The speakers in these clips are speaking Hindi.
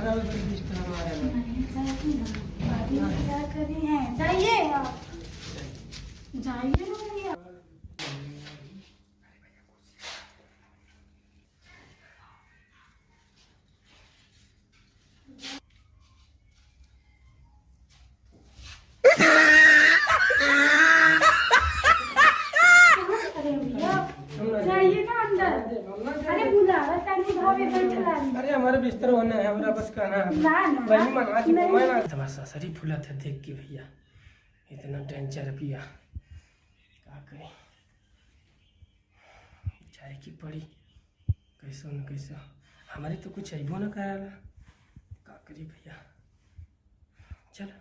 हमारा भी बिस्तर हमारा क्या करें हैं जाइए आप जाइए ना भैया जाइए ना अंदर अरे बुला अरे हमारा बिस्तर होना है हमारा बस कहना है वही मना जी मैं तुम्हारा ससुरी फूला था देख के भैया इतना टेंशन पिया का करें चाय की पड़ी कैसो न कैसो हमारे तो कुछ अबो न कराला का करी भैया चल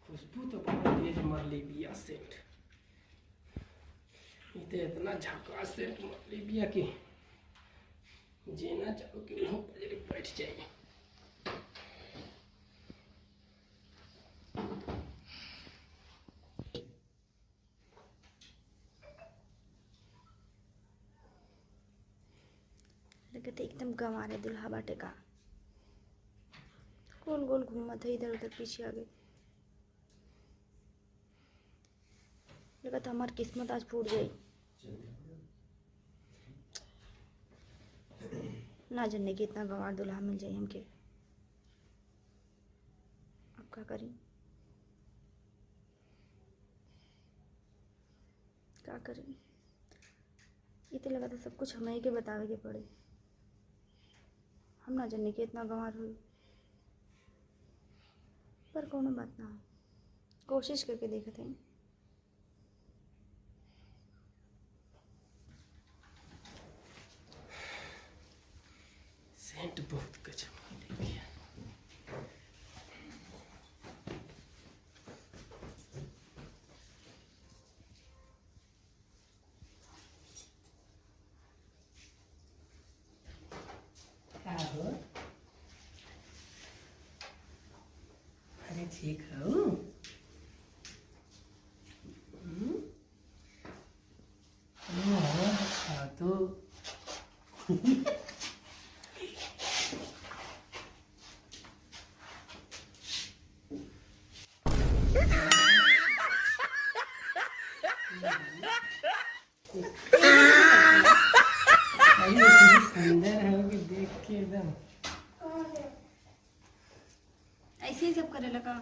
खुशबू तो बहुत तेज मर ली बिया सेट इतना झकास सेट मर ली बिया कि जीना चाहो कि मुँह पर बैठ जाइए लगता एकदम गंवारे दुल्हा बाटे का गोल गोल घूमत है इधर उधर पीछे आगे लगता हमार किस्मत आज फूट गई ना जाने कि इतना गंवार दुल्हा मिल जाए हमके अब क्या करें क्या करें ये तो लगा था सब कुछ हमें ही के बतावे के पड़े हम ना जाने कि इतना गंवार हुई पर कोनो बात ना कोशिश करके देखते हैं सेंट बहुत गजब ले गया अरे ठीक है तो सुंदर है कि देख के एकदम ऐसे ही सब करे लगा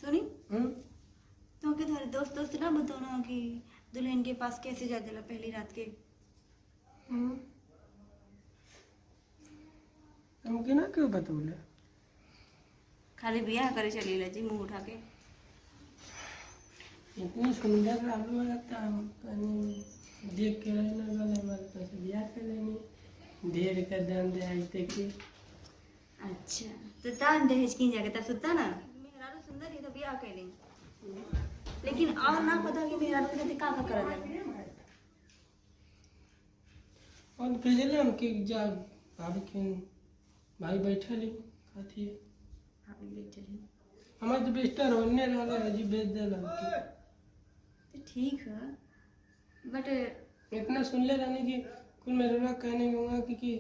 सुनी तो के तुम्हारे दोस्त ना बताओ ना कि दुल्हन के पास कैसे जाते ला पहली रात के हमके ना क्यों बतौले खाली बियाह करे चली ला जी मुंह उठा के इतनी सुंदर आलू लगता हम कहीं देख के रहना गले हमारे पास बियाह कर लेनी ढेर का दाम दे आज तक के अच्छा तो दान दहेज की जाके तब सुनता ना मेहरारू सुंदर ही तो बियाह कर लें लेकिन और ना पता कि मेहरारू के साथ का कर दे और भेजले हम के जा भाभी के भाई बैठे ली काथी आप बैठे रही हमारे तो बिस्तर होने रहा है जी भेज दे हमके तो ठीक है बट इतना सुन ले रहने की कुल मेरुआ कहने गऊँगा कि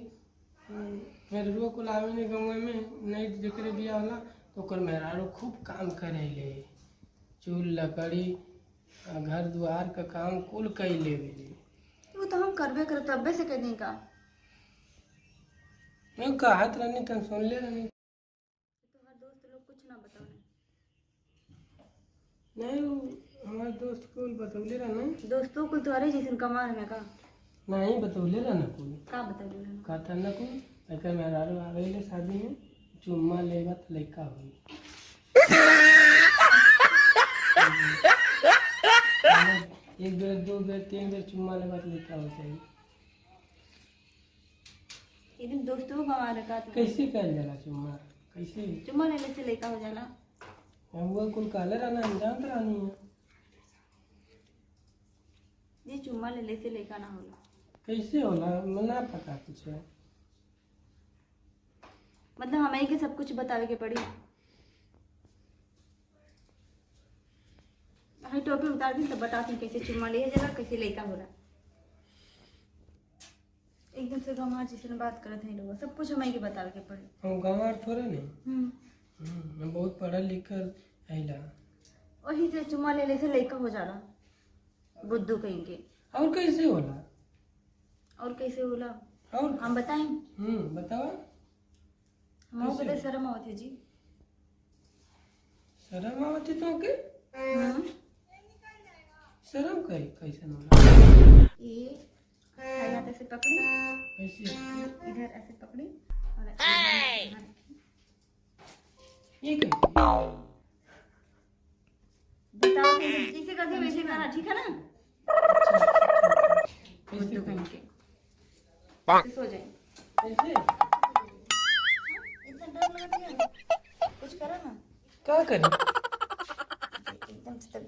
मेरुआ को लावे नहीं गऊँगा में नहीं जिक्र बिया होला तो कर मेहरारू खूब काम करे ले चूल लकड़ी घर द्वार का काम कुल कई ले वो तो हम करबे कर तब्बे से कहने का मैं कहत रहनी तन सुन ले रहनी तो हर दोस्त लोग कुछ ना बताओ नहीं हमारे दोस्त को बतौले रहना दोस्तों को तुम्हारे जैसे कमार में का नहीं बतौले रहना कोई का बतौले रहना कहता ना कोई अगर मेहरारू आ गई शादी में चुम्मा लेगा तो लड़का हुई एक बेर दो बेर तीन बेर चुम्मा लेगा तो लड़का हो जाएगी ये दिन दोस्तों को गंवा रखा था। कैसे कल जाला चुम्मा कैसे चुम्मा लेने से लड़का हो जाला। हुआ कुल काले रहना अनजान रानी है ये चुम्मा लेने से लड़का ना होला। कैसे होला मैं ना पता कुछ है मतलब हमें के सब कुछ बतावे के पड़ी। हाई टोपी उतार दी तब बताती कैसे चुम्मा लिया जाला कैसे लड़का होला। एकदम से गंवा जिसने बात करत है लोग सब कुछ हमें के बतावे के पड़ी। हम गंवार थोड़े नहीं मैं बहुत पढ़ा लिखल आइला वही से चुम्मा लेने से लड़का हो जाला बुद्धू कहेंगे। और कैसे होला और कैसे होला और हम बताएं। बताओ हम को तो शर्म आवत है जी। शर्म आवती तो के हम्म। शर्म कैसे होला ये हाथ ऐसे पकड़ी कैसे इधर ऐसे पकड़ी और ऐसे ये कैसे बताओ जैसे करते वैसे करना ठीक है ना। बुद्धू कहेंगे सो जाए। कैसे इतना डर लग रहा है कुछ करो ना क्या करें एकदम से